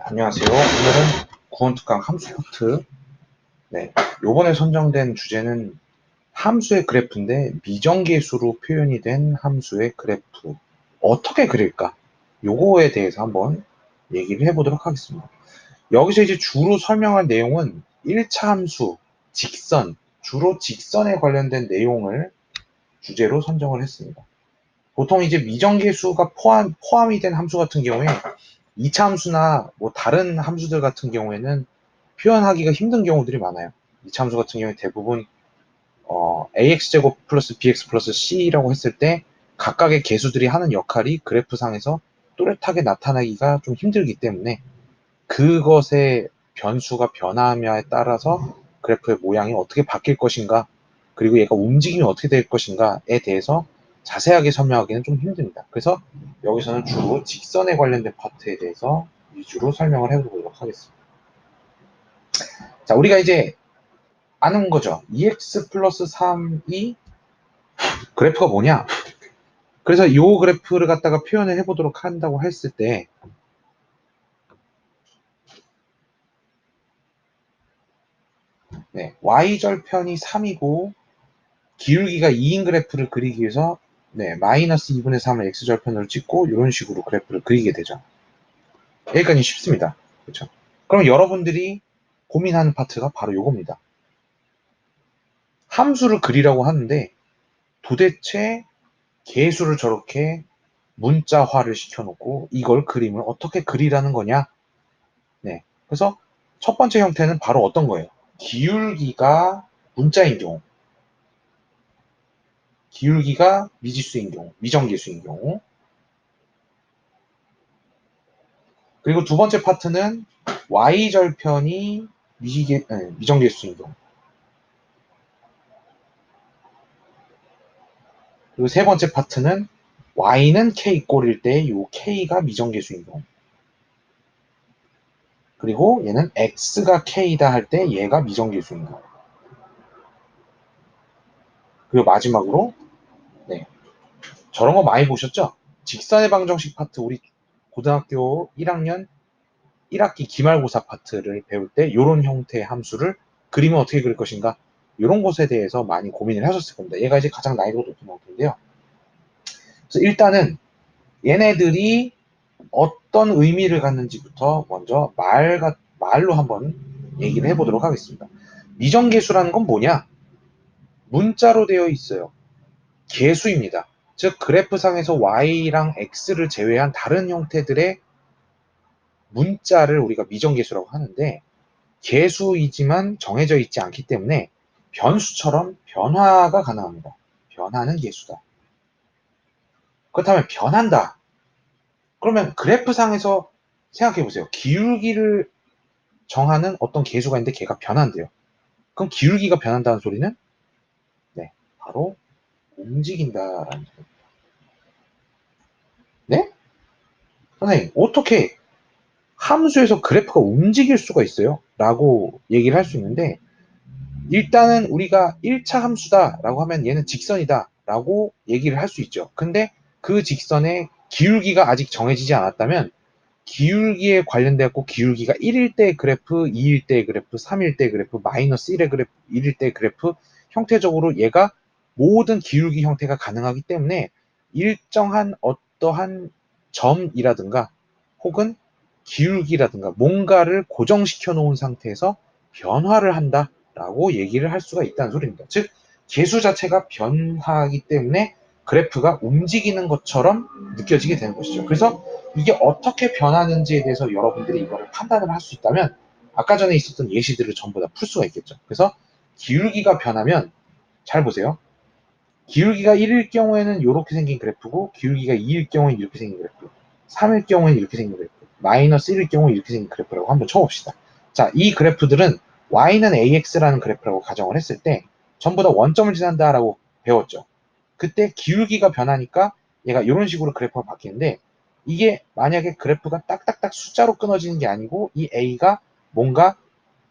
안녕하세요. 오늘은 구원특강 함수 파트. 요번에 선정된 주제는 함수의 그래프인데 미정계수로 표현이 된 함수의 그래프. 어떻게 그릴까? 요거에 대해서 한번 얘기를 해보도록 하겠습니다. 여기서 이제 주로 설명할 내용은 1차 함수, 직선, 주로 직선에 관련된 내용을 주제로 선정을 했습니다. 보통 이제 미정계수가 포함이 된 함수 같은 경우에 2차 함수나 뭐 다른 함수들 같은 경우에는 표현하기가 힘든 경우들이 많아요. 2차 함수 같은 경우에 대부분 ax제곱 플러스 bx 플러스 c라고 했을 때 각각의 계수들이 하는 역할이 그래프상에서 또렷하게 나타나기가 좀 힘들기 때문에 그것의 변수가 변화함에 따라서 그래프의 모양이 어떻게 바뀔 것인가, 그리고 얘가 움직임이 어떻게 될 것인가에 대해서 자세하게 설명하기는 좀 힘듭니다. 그래서 여기서는 주로 직선에 관련된 파트에 대해서 위주로 설명을 해보도록 하겠습니다. 자, 우리가 이제 아는 거죠. 2x 플러스 3이 그래프가 뭐냐? 그래서 이 그래프를 갖다가 표현을 해보도록 한다고 했을 때, y절편이 3이고 기울기가 2인 그래프를 그리기 위해서 마이너스 2분의 3을 x절편으로 찍고 이런 식으로 그래프를 그리게 되죠. 여기까지 쉽습니다. 그렇죠? 그럼 여러분들이 고민하는 파트가 바로 이겁니다. 함수를 그리라고 하는데 도대체 계수를 저렇게 문자화를 시켜놓고 이걸 그림을 어떻게 그리라는 거냐? 그래서 첫 번째 형태는 바로 어떤 거예요? 기울기가 문자인 경우, 기울기가 미지수인 경우, 미정계수인 경우. 그리고 두 번째 파트는 y절편이 미정계수인 경우. 그리고 세 번째 파트는 y는 k 꼴일 때 이 k가 미정계수인 경우. 그리고 얘는 x가 k다 할 때 얘가 미정계수인 경우. 그리고 마지막으로 저런 거 많이 보셨죠? 직선의 방정식 파트, 우리 고등학교 1학년 1학기 기말고사 파트를 배울 때 이런 형태의 함수를 그리면 어떻게 그릴 것인가, 이런 것에 대해서 많이 고민을 하셨을 겁니다. 얘가 이제 가장 난이도가 높은 형태인데요. 그래서 일단은 얘네들이 어떤 의미를 갖는지부터 먼저 말로 한번 얘기를 해보도록 하겠습니다. 미정계수라는 건 뭐냐? 문자로 되어 있어요. 계수입니다. 즉 그래프상에서 y랑 x를 제외한 다른 형태들의 문자를 우리가 미정계수라고 하는데, 계수이지만 정해져 있지 않기 때문에 변수처럼 변화가 가능합니다. 변하는 계수다. 그렇다면 변한다. 그러면 그래프상에서 생각해 보세요. 기울기를 정하는 어떤 계수가 있는데 걔가 변한대요. 그럼 기울기가 변한다는 소리는 바로 움직인다라는 소리입니다. 네? 선생님, 어떻게 함수에서 그래프가 움직일 수가 있어요? 라고 얘기를 할 수 있는데, 일단은 우리가 1차 함수다라고 하면 얘는 직선이다라고 얘기를 할 수 있죠. 근데 그 직선의 기울기가 아직 정해지지 않았다면 기울기에 관련되었고, 기울기가 1일 때 그래프, 2일 때 그래프, 3일 때 그래프, 마이너스 1의 그래프, 1일 때 그래프, 형태적으로 얘가 모든 기울기 형태가 가능하기 때문에 일정한 어떠한 점이라든가 혹은 기울기라든가 뭔가를 고정시켜 놓은 상태에서 변화를 한다라고 얘기를 할 수가 있다는 소리입니다. 즉 계수 자체가 변화하기 때문에 그래프가 움직이는 것처럼 느껴지게 되는 것이죠. 그래서 이게 어떻게 변하는지에 대해서 여러분들이 이거를 판단을 할 수 있다면 아까 전에 있었던 예시들을 전부 다 풀 수가 있겠죠. 그래서 기울기가 변하면 잘 보세요. 기울기가 1일 경우에는 이렇게 생긴 그래프고, 기울기가 2일 경우에는 이렇게 생긴 그래프, 3일 경우에는 이렇게 생긴 그래프, 마이너스 1일 경우에 이렇게 생긴 그래프라고 한번 쳐봅시다. 자, 이 그래프들은 y는 ax라는 그래프라고 가정을 했을 때 전부 다 원점을 지난다라고 배웠죠. 그때 기울기가 변하니까 얘가 이런 식으로 그래프가 바뀌는데, 이게 만약에 그래프가 딱딱딱 숫자로 끊어지는 게 아니고 이 a가 뭔가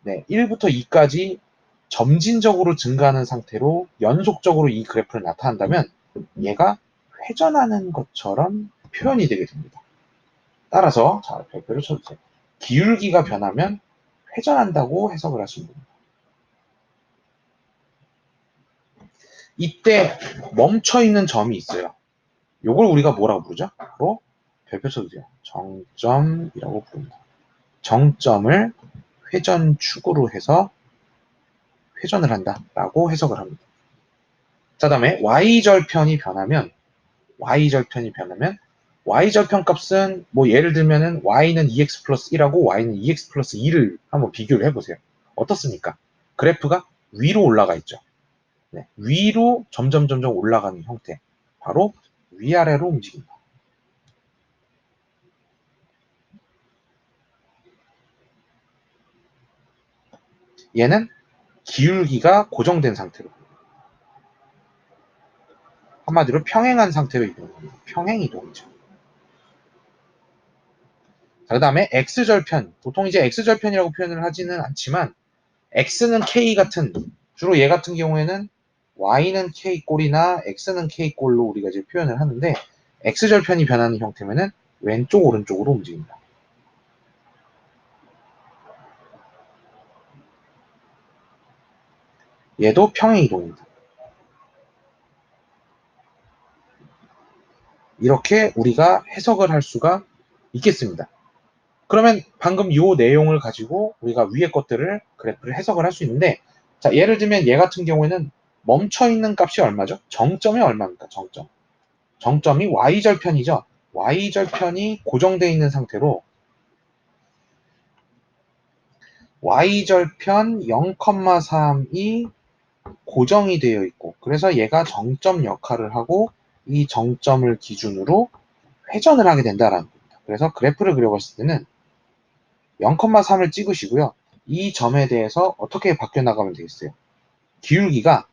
1부터 2까지 점진적으로 증가하는 상태로 연속적으로 이 그래프를 나타낸다면 얘가 회전하는 것처럼 표현이 되게 됩니다. 따라서 자, 별표를 쳐주세요. 기울기가 변하면 회전한다고 해석을 하시면 됩니다. 이때 멈춰있는 점이 있어요. 이걸 우리가 뭐라고 부르죠? 바로 별표 쳐주세요. 정점이라고 부릅니다. 정점을 회전축으로 해서 회전을 한다라고 해석을 합니다. 자, 다음에 y절편이 변하면 y절편 값은 뭐 예를 들면은 y는 2x 플러스 1하고 y는 2x 플러스 2를 한번 비교를 해보세요. 어떻습니까? 그래프가 위로 올라가 있죠. 네, 위로 점점 올라가는 형태. 바로 위아래로 움직인다. 얘는 기울기가 고정된 상태로. 한마디로 평행한 상태로 이동합니다. 평행 이동이죠. 자, 그 다음에 x절편. 보통 이제 x절편이라고 표현을 하지는 않지만 x는 k 같은, 주로 얘 같은 경우에는 y는 k꼴이나 x는 k꼴로 우리가 이제 표현을 하는데 x절편이 변하는 형태면은 왼쪽 오른쪽으로 움직입니다. 얘도 평행 이동입니다. 이렇게 우리가 해석을 할 수가 있겠습니다. 그러면 방금 이 내용을 가지고 우리가 위의 것들을 그래프를 해석을 할 수 있는데, 자, 예를 들면 얘 같은 경우에는 멈춰 있는 값이 얼마죠? 정점이 얼마입니까? 정점이 y절편이죠. y절편이 고정되어 있는 상태로 y절편 0,3이 고정이 되어 있고, 그래서 얘가 정점 역할을 하고 이 정점을 기준으로 회전을 하게 된다라는 겁니다. 그래서 그래프를 그려봤을 때는 0,3을 찍으시고요. 이 점에 대해서 어떻게 바뀌어 나가면 되겠어요? 기울기가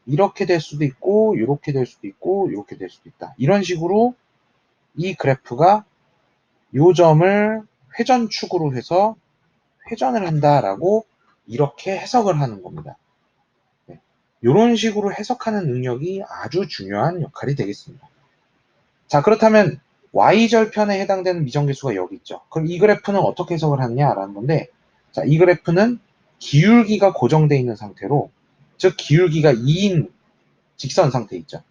이렇게 될 수도 있고, 이렇게 될 수도 있고, 이렇게 될 수도 있다. 이런 식으로 이 그래프가 이 점을 회전축으로 해서 회전을 한다라고 이렇게 해석을 하는 겁니다. 네. 이런 식으로 해석하는 능력이 아주 중요한 역할이 되겠습니다. 자, 그렇다면 y절편에 해당되는 미정계수가 여기 있죠. 그럼 이 그래프는 어떻게 해석을 하느냐라는 건데, 자, 이 그래프는 기울기가 고정되어 있는 상태로, 즉 기울기가 2인 직선 상태 있죠.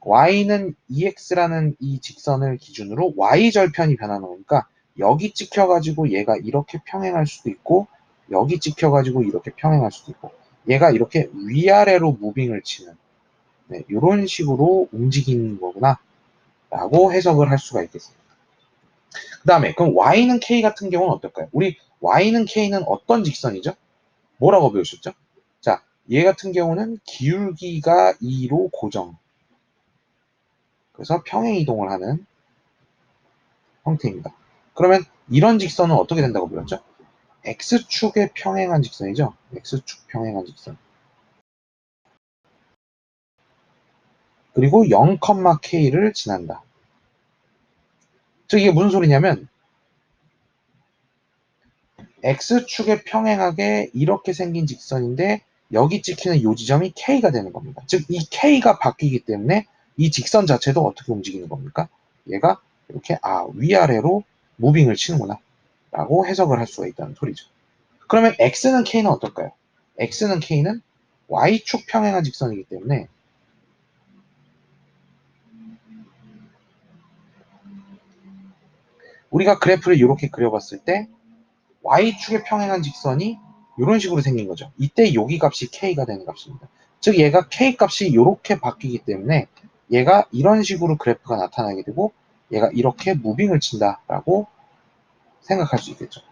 y는 2x라는 이 직선을 기준으로 y절편이 변하는 거니까 여기 찍혀가지고 얘가 이렇게 평행할 수도 있고, 여기 찍혀가지고 이렇게 평행할 수도 있고, 얘가 이렇게 위아래로 무빙을 치는, 네, 이런 식으로 움직이는 거구나 라고 해석을 할 수가 있겠습니다. 그 다음에 그럼 y는 k 같은 경우는 어떨까요? 우리 y는 k는 어떤 직선이죠? 뭐라고 배우셨죠? 자, 얘 같은 경우는 기울기가 2로 고정, 그래서 평행 이동을 하는 형태입니다. 그러면 이런 직선은 어떻게 된다고 배웠죠? x축에 평행한 직선이죠. x축 평행한 직선. 그리고 0,k를 지난다. 즉 이게 무슨 소리냐면 x축에 평행하게 이렇게 생긴 직선인데 여기 찍히는 이 지점이 k가 되는 겁니다. 즉 이 k가 바뀌기 때문에 이 직선 자체도 어떻게 움직이는 겁니까? 얘가 이렇게 위아래로 무빙을 치는구나 라고 해석을 할 수가 있다는 소리죠. 그러면 x는 k는 어떨까요? x는 k는 y축 평행한 직선이기 때문에 우리가 그래프를 이렇게 그려봤을 때 y축에 평행한 직선이 이런 식으로 생긴 거죠. 이때 여기 값이 k가 되는 값입니다. 즉 얘가 k 값이 이렇게 바뀌기 때문에 얘가 이런 식으로 그래프가 나타나게 되고 얘가 이렇게 무빙을 친다라고 생각할 수 있겠죠.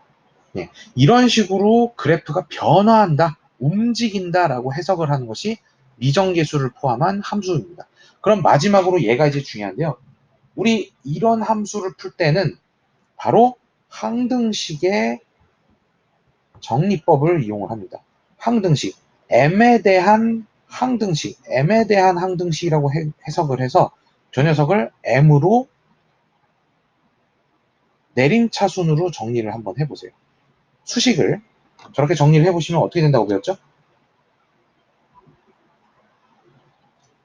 예, 이런 식으로 그래프가 변화한다, 움직인다라고 해석을 하는 것이 미정계수를 포함한 함수입니다. 그럼 마지막으로 얘가 이제 중요한데요. 우리 이런 함수를 풀 때는 바로 항등식의 정리법을 이용을 합니다. 항등식, m에 대한 항등식이라고 해석을 해서 저 녀석을 m으로 내림차순으로 정리를 한번 해보세요. 수식을 저렇게 정리를 해보시면 어떻게 된다고 배웠죠?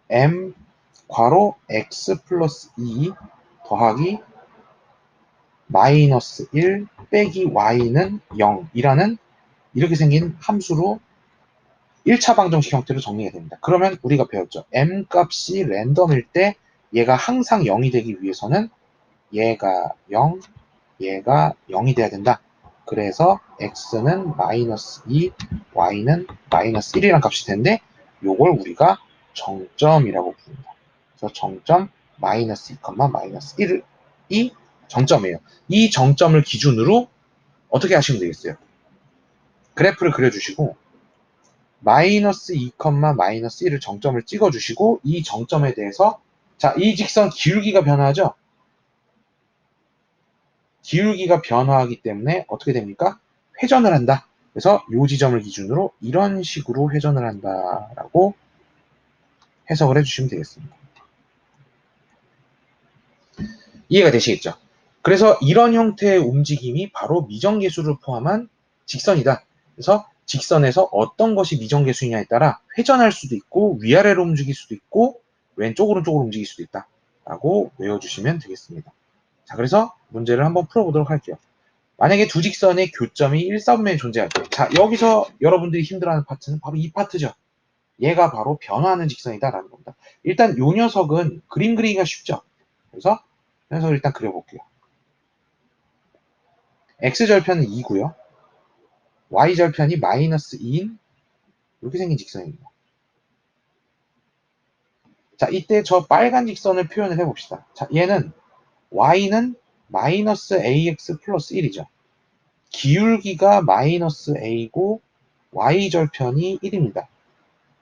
m 괄호 x 플러스 2 더하기 마이너스 1 빼기 y는 0이라는 이렇게 생긴 함수로 1차 방정식 형태로 정리가 됩니다. 그러면 우리가 배웠죠. m 값이 랜덤일 때 얘가 항상 0이 되기 위해서는 얘가 0, 얘가 0이 돼야 된다. 그래서 x는 마이너스 2, y는 마이너스 1이라는 값이 되는데 요걸 우리가 정점이라고 부릅니다. 그래서 정점 마이너스 2, 마이너스 1이 정점이에요. 이 정점을 기준으로 어떻게 하시면 되겠어요? 그래프를 그려주시고 마이너스 2, 마이너스 1을 정점을 찍어주시고 이 정점에 대해서 자, 이 직선 기울기가 변화하죠? 기울기가 변화하기 때문에 어떻게 됩니까? 회전을 한다. 그래서 이 지점을 기준으로 이런 식으로 회전을 한다라고 해석을 해주시면 되겠습니다. 이해가 되시겠죠? 그래서 이런 형태의 움직임이 바로 미정계수를 포함한 직선이다. 그래서 직선에서 어떤 것이 미정계수이냐에 따라 회전할 수도 있고 위아래로 움직일 수도 있고 왼쪽 오른쪽으로 움직일 수도 있다 라고 외워주시면 되겠습니다. 자, 그래서 문제를 한번 풀어보도록 할게요. 만약에 두 직선의 교점이 1사분면에 존재할 때, 자, 여기서 여러분들이 힘들어하는 파트는 바로 이 파트죠. 얘가 바로 변화하는 직선이다라는 겁니다. 일단 이 녀석은 그림 그리기가 쉽죠. 그래서 녀석을 일단 그려볼게요. x절편은 2고요. y절편이 마이너스 2인 이렇게 생긴 직선입니다. 자, 이때 저 빨간 직선을 표현을 해봅시다. 자, 얘는 y는 마이너스 ax 플러스 1이죠. 기울기가 마이너스 a고 y절편이 1입니다.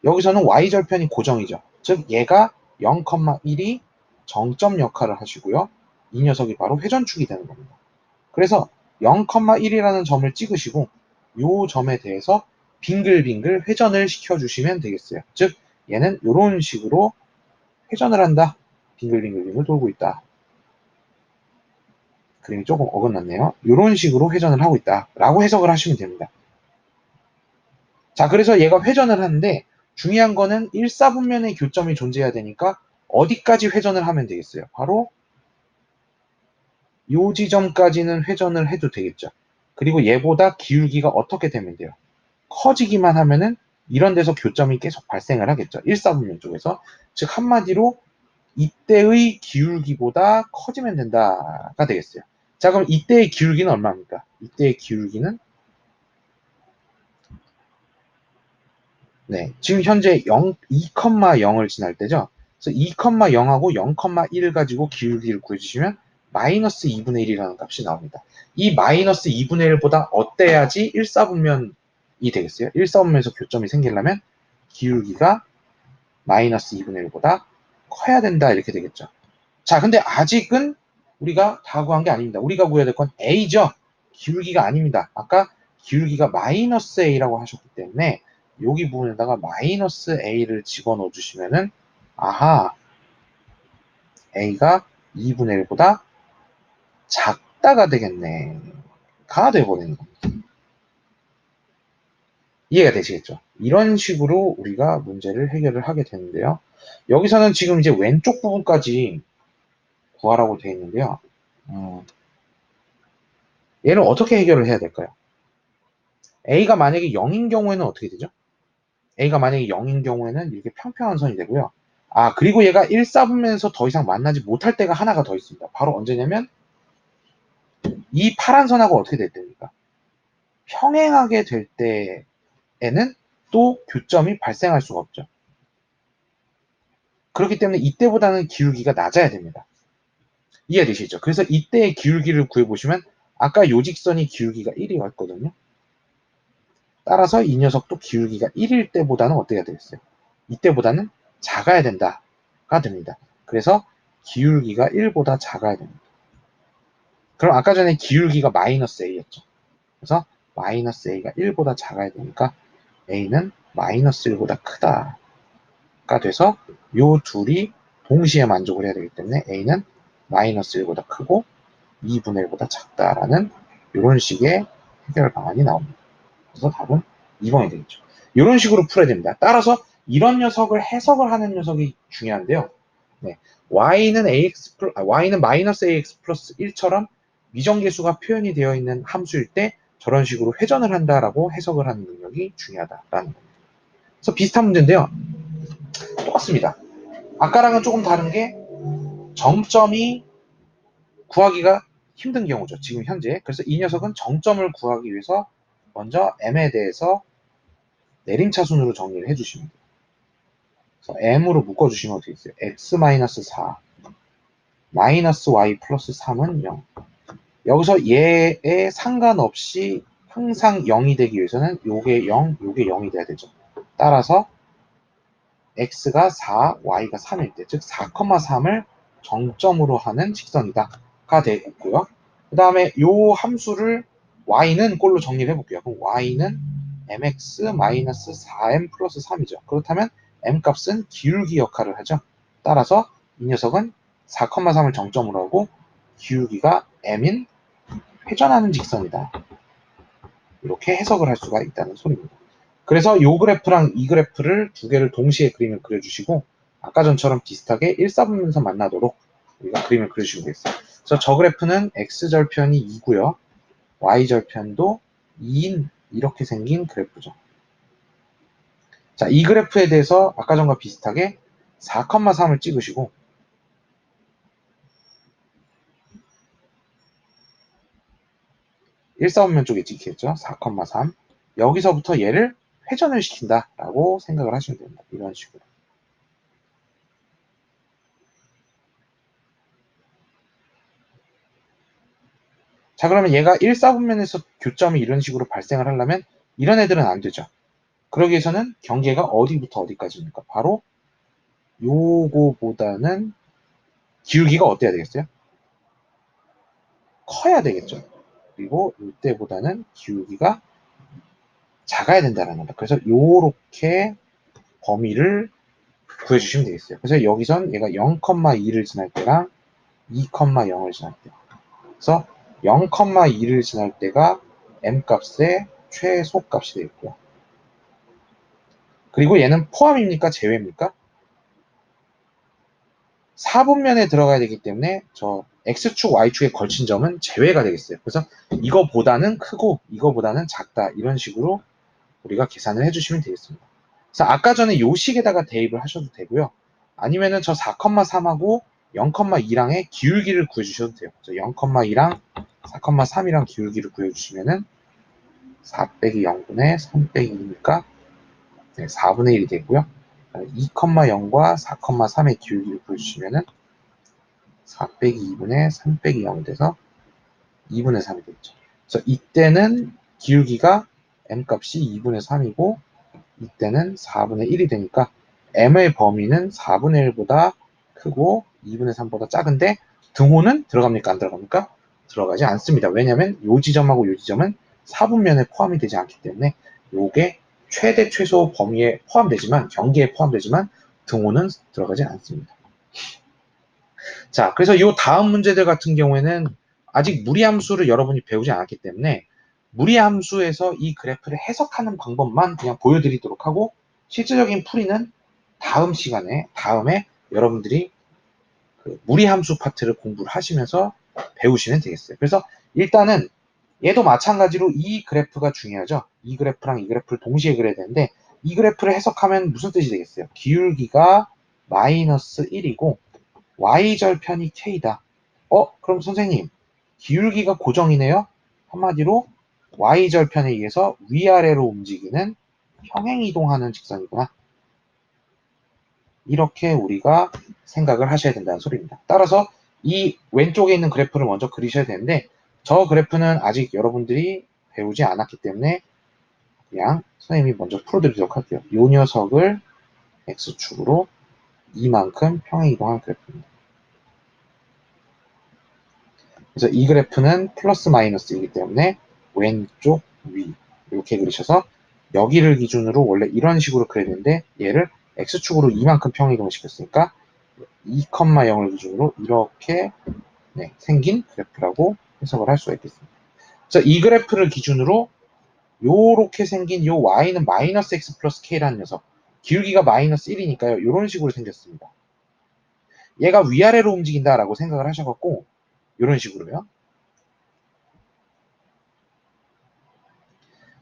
여기서는 y절편이 고정이죠. 즉 얘가 0,1이 정점 역할을 하시고요. 이 녀석이 바로 회전축이 되는 겁니다. 그래서 0,1이라는 점을 찍으시고 이 점에 대해서 빙글빙글 회전을 시켜주시면 되겠어요. 즉 얘는 이런 식으로 회전을 한다. 빙글빙글 돌고 있다. 그림이 조금 어긋났네요. 이런 식으로 회전을 하고 있다 라고 해석을 하시면 됩니다. 자, 그래서 얘가 회전을 하는데 중요한 거는 1사분면의 교점이 존재해야 되니까 어디까지 회전을 하면 되겠어요? 바로 이 지점까지는 회전을 해도 되겠죠. 그리고 얘보다 기울기가 어떻게 되면 돼요? 커지기만 하면은 이런 데서 교점이 계속 발생을 하겠죠. 1사분면 쪽에서. 즉 한마디로 이때의 기울기보다 커지면 된다가 되겠어요. 자, 그럼 이때의 기울기는 얼마입니까? 이때의 기울기는 네, 지금 현재 2,0을 지날 때죠. 그래서 2,0하고 0,1 가지고 기울기를 구해주시면 마이너스 2분의 1이라는 값이 나옵니다. 이 마이너스 2분의 1보다 어때야지 1사분면이 되겠어요? 1사분면에서 교점이 생기려면 기울기가 마이너스 2분의 1보다 커야 된다 이렇게 되겠죠. 자, 근데 아직은 우리가 다 구한 게 아닙니다. 우리가 구해야 될 건 A죠. 기울기가 아닙니다. 아까 기울기가 마이너스 A라고 하셨기 때문에 여기 부분에다가 마이너스 A를 집어넣어 주시면은 아하, A가 2분의 1보다 작다가 되겠네. 가 돼버리는 겁니다. 이해가 되시겠죠? 이런 식으로 우리가 문제를 해결을 하게 되는데요. 여기서는 지금 이제 왼쪽 부분까지 구하라고 되어 있는데요. 얘를 어떻게 해결을 해야 될까요? A가 만약에 0인 경우에는 어떻게 되죠? A가 만약에 0인 경우에는 이렇게 평평한 선이 되고요. 아, 그리고 얘가 1사분면에서 더 이상 만나지 못할 때가 하나가 더 있습니다. 바로 언제냐면 이 파란 선하고 어떻게 될 때입니까? 평행하게 될 때에는 또 교점이 발생할 수가 없죠. 그렇기 때문에 이때보다는 기울기가 낮아야 됩니다. 이해되시죠? 그래서 이때의 기울기를 구해보시면 아까 요직선이 기울기가 1이었거든요. 따라서 이 녀석도 기울기가 1일 때보다는 어떻게 해야 되겠어요? 이때보다는 작아야 된다가 됩니다. 그래서 기울기가 1보다 작아야 됩니다. 그럼 아까 전에 기울기가 마이너스 A였죠. 그래서 마이너스 A가 1보다 작아야 되니까 A는 마이너스 1보다 크다가 돼서 요 둘이 동시에 만족을 해야 되기 때문에 A는 마이너스 1보다 크고 2분의 1보다 작다라는 이런 식의 해결 방안이 나옵니다. 그래서 답은 2번이 되겠죠. 이런 식으로 풀어야 됩니다. 따라서 이런 녀석을 해석을 하는 녀석이 중요한데요. 네. y는 마이너스 ax 플러스 1처럼 미정계수가 표현이 되어 있는 함수일 때 저런 식으로 회전을 한다라고 해석을 하는 능력이 중요하다라는 겁니다. 그래서 비슷한 문제인데요. 똑같습니다. 아까랑은 조금 다른 게 정점이 구하기가 힘든 경우죠. 지금 현재. 그래서 이 녀석은 정점을 구하기 위해서 먼저 m에 대해서 내림차순으로 정리를 해주시면 돼요. 그래서 m으로 묶어주시면 어떻게 있어요? x-4 마이너스 y 플러스 3은 0. 여기서 얘에 상관없이 항상 0이 되기 위해서는 요게 0, 요게 0이 돼야 되죠. 따라서 x가 4, y가 3일 때, 즉 4,3을 정점으로 하는 직선이다가 되고요. 그 다음에 요 함수를 y는 꼴로 정리를 해볼게요. 그럼 y는 mx-4m 플러스 3이죠. 그렇다면 m 값은 기울기 역할을 하죠. 따라서 이 녀석은 4,3을 정점으로 하고 기울기가 m인 회전하는 직선이다. 이렇게 해석을 할 수가 있다는 소리입니다. 그래서 이 그래프랑 이 그래프를 두 개를 동시에 그림을 그려주시고 아까 전처럼 비슷하게 1사분면서 만나도록 우리가 그림을 그려주시면 되겠어요. 그래서 저 그래프는 x절편이 2고요. y절편도 2인 이렇게 생긴 그래프죠. 자, 이 그래프에 대해서 아까 전과 비슷하게 4,3을 찍으시고 1사분면 쪽에 찍히겠죠. 4,3 여기서부터 얘를 회전을 시킨다라고 생각을 하시면 됩니다. 이런 식으로. 자, 그러면 얘가 1사분면에서 교점이 이런 식으로 발생을 하려면 이런 애들은 안 되죠. 그러기 위해서는 경계가 어디부터 어디까지입니까? 바로 요거보다는 기울기가 어때야 되겠어요? 커야 되겠죠. 그리고 이때보다는 기울기가 작아야 된다는 겁니다. 그래서 요렇게 범위를 구해주시면 되겠어요. 그래서 여기선 얘가 0,2를 지날 때랑 2,0을 지날 때. 그래서 0,2를 지날 때가 m 값의 최소값이 되겠고요. 그리고 얘는 포함입니까? 제외입니까? 4분면에 들어가야 되기 때문에 저 X축, Y축에 걸친 점은 제외가 되겠어요. 그래서 이거보다는 크고 이거보다는 작다. 이런 식으로 우리가 계산을 해주시면 되겠습니다. 그래서 아까 전에 요 식에다가 대입을 하셔도 되고요. 아니면은 저 4,3하고 0,2랑의 기울기를 구해주셔도 돼요. 0,2랑 4,3이랑 기울기를 구해주시면은 4 빼기 0분의 3 빼기 2니까 4분의 1이 되고요. 2,0과 4,3의 기울기를 구해주시면은 4 빼기 2분의 3 빼기 0이 돼서 2분의 3이 되겠죠. 그래서 이때는 기울기가 m값이 2분의 3이고 이때는 4분의 1이 되니까 m의 범위는 4분의 1보다 크고 2분의 3보다 작은데 등호는 들어갑니까? 안 들어갑니까? 들어가지 않습니다. 왜냐하면 이 지점하고 이 지점은 4분면에 포함이 되지 않기 때문에 이게 최대 최소 범위에 포함되지만 경계에 포함되지만 등호는 들어가지 않습니다. 자, 그래서 이 다음 문제들 같은 경우에는 아직 무리함수를 여러분이 배우지 않았기 때문에 무리함수에서 이 그래프를 해석하는 방법만 그냥 보여드리도록 하고 실질적인 풀이는 다음 시간에 다음에 여러분들이 그 무리함수 파트를 공부를 하시면서 배우시면 되겠어요. 그래서 일단은 얘도 마찬가지로 이 그래프가 중요하죠. 이 그래프랑 이 그래프를 동시에 그려야 되는데 이 그래프를 해석하면 무슨 뜻이 되겠어요? 기울기가 마이너스 1이고 y절편이 k다. 그럼 선생님 기울기가 고정이네요. 한마디로 y절편에 의해서 위아래로 움직이는 평행이동하는 직선이구나. 이렇게 우리가 생각을 하셔야 된다는 소리입니다. 따라서 이 왼쪽에 있는 그래프를 먼저 그리셔야 되는데 저 그래프는 아직 여러분들이 배우지 않았기 때문에 그냥 선생님이 먼저 풀어드리도록 할게요. 이 녀석을 x축으로 이만큼 평행이동한 그래프입니다. 그래서 이 그래프는 플러스 마이너스이기 때문에 왼쪽 위 이렇게 그리셔서 여기를 기준으로 원래 이런 식으로 그려야 되는데 얘를 x축으로 이만큼 평행이동을 시켰으니까 2,0을 기준으로 이렇게 생긴 그래프라고 해석을 할 수가 있겠습니다. 그래서 이 그래프를 기준으로 요렇게 생긴 요 y는 마이너스 x 플러스 k라는 녀석 기울기가 마이너스 1이니까요. 이런 식으로 생겼습니다. 얘가 위아래로 움직인다라고 생각을 하셔갖고 이런 식으로요.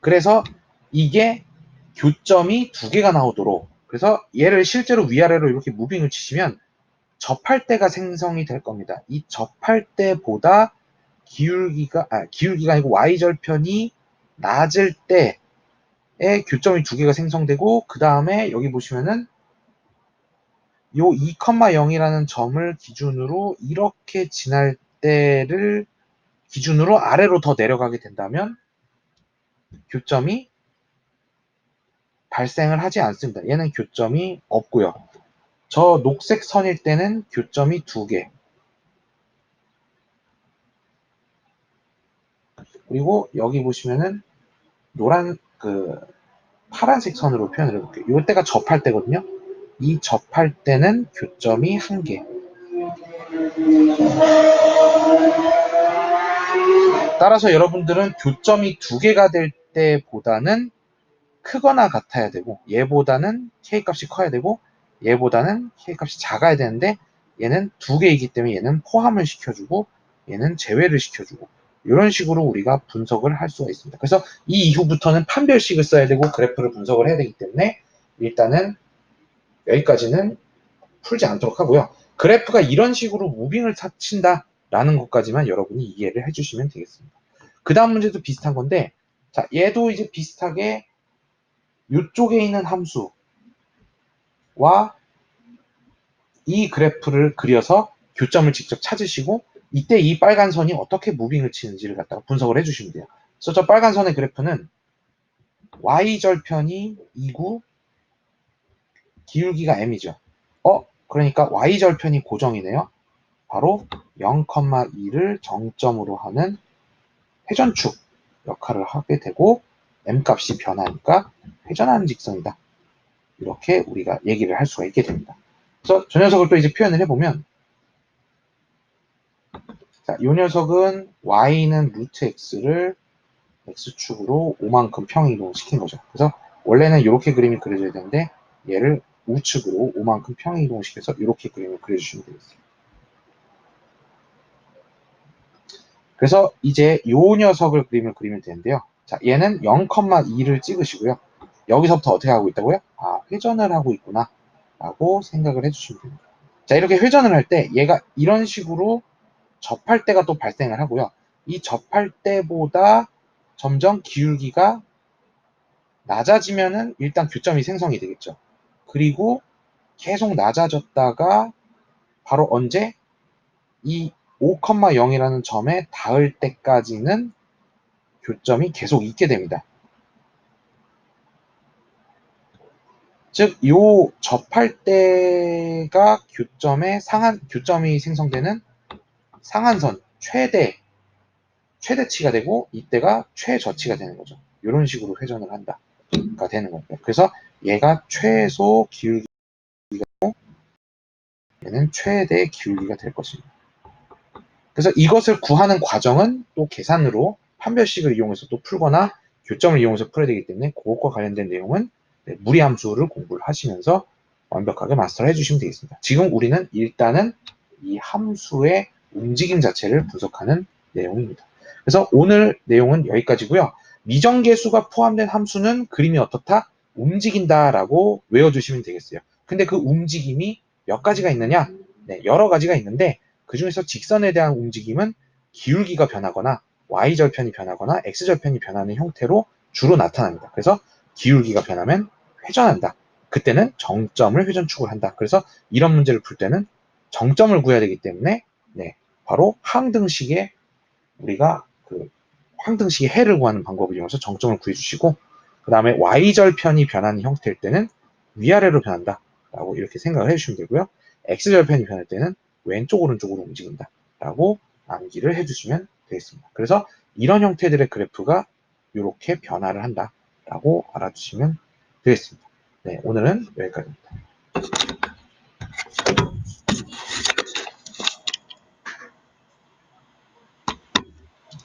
그래서 이게 교점이 두 개가 나오도록, 그래서 얘를 실제로 위아래로 이렇게 무빙을 치시면 접할 때가 생성이 될 겁니다. 이 접할 때보다 기울기가 아니고 y절편이 낮을 때에 교점이 두 개가 생성되고, 그 다음에 여기 보시면은 요 2,0이라는 점을 기준으로 이렇게 지날 때를 기준으로 아래로 더 내려가게 된다면 교점이 발생을 하지 않습니다. 얘는 교점이 없고요. 저 녹색 선일 때는 교점이 두 개. 그리고 여기 보시면은 파란색 선으로 표현을 해볼게요. 이때가 접할 때거든요. 이 접할 때는 교점이 한 개. 따라서 여러분들은 교점이 두 개가 될 때보다는 크거나 같아야 되고, 얘보다는 K값이 커야 되고, 얘보다는 K값이 작아야 되는데, 얘는 두 개이기 때문에 얘는 포함을 시켜주고, 얘는 제외를 시켜주고, 이런 식으로 우리가 분석을 할 수가 있습니다. 그래서 이 이후부터는 판별식을 써야 되고 그래프를 분석을 해야 되기 때문에 일단은 여기까지는 풀지 않도록 하고요. 그래프가 이런 식으로 무빙을 친다라는 것까지만 여러분이 이해를 해주시면 되겠습니다. 그 다음 문제도 비슷한 건데, 자, 얘도 이제 비슷하게 이쪽에 있는 함수와 이 그래프를 그려서 교점을 직접 찾으시고, 이때 이 빨간 선이 어떻게 무빙을 치는지를 갖다가 분석을 해주시면 돼요. 그래서 저 빨간 선의 그래프는 y절편이 2구, 기울기가 m이죠. 그러니까 y절편이 고정이네요. 바로 0,2를 정점으로 하는 회전축 역할을 하게 되고, m값이 변하니까 회전하는 직선이다. 이렇게 우리가 얘기를 할 수가 있게 됩니다. 그래서 저 녀석을 또 이제 표현을 해보면, 자, 이 녀석은 y는 루트 x를 x축으로 5만큼 평이동 시킨 거죠. 그래서 원래는 이렇게 그림이 그려져야 되는데 얘를 우측으로 5만큼 평이동 시켜서 이렇게 그림을 그려주시면 되겠습니다. 그래서 이제 이 녀석을 그림을 그리면 되는데요. 자, 얘는 0,2를 찍으시고요. 여기서부터 어떻게 하고 있다고요? 회전을 하고 있구나 라고 생각을 해주시면 됩니다. 자, 이렇게 회전을 할 때 얘가 이런 식으로 접할 때가 또 발생을 하고요. 이 접할 때보다 점점 기울기가 낮아지면은 일단 교점이 생성이 되겠죠. 그리고 계속 낮아졌다가 바로 언제? 이 5,0이라는 점에 닿을 때까지는 교점이 계속 있게 됩니다. 즉, 요 접할 때가 교점이 생성되는 상한선, 최대치가 되고, 이때가 최저치가 되는 거죠. 이런 식으로 회전을 한다가 되는 겁니다. 그래서 얘가 최소 기울기고, 얘는 최대 기울기가 될 것입니다. 그래서 이것을 구하는 과정은 또 계산으로 판별식을 이용해서 또 풀거나 교점을 이용해서 풀어야 되기 때문에 그것과 관련된 내용은 무리함수를 공부를 하시면서 완벽하게 마스터를 해주시면 되겠습니다. 지금 우리는 일단은 이 함수의 움직임 자체를 분석하는 내용입니다. 그래서 오늘 내용은 여기까지고요. 미정계수가 포함된 함수는 그림이 어떻다? 움직인다라고 외워주시면 되겠어요. 근데 그 움직임이 몇 가지가 있느냐? 네, 여러 가지가 있는데 그 중에서 직선에 대한 움직임은 기울기가 변하거나 y절편이 변하거나 x절편이 변하는 형태로 주로 나타납니다. 그래서 기울기가 변하면 회전한다. 그때는 정점을 회전축을 한다. 그래서 이런 문제를 풀 때는 정점을 구해야 되기 때문에 바로 항등식의 우리가 항등식의 해를 구하는 방법을 이용해서 정점을 구해주시고, 그 다음에 y절편이 변하는 형태일 때는 위아래로 변한다 라고 이렇게 생각을 해주시면 되고요. x절편이 변할 때는 왼쪽 오른쪽으로 움직인다 라고 암기를 해주시면 되겠습니다. 그래서 이런 형태들의 그래프가 이렇게 변화를 한다 라고 알아주시면 되겠습니다. 네, 오늘은 여기까지입니다.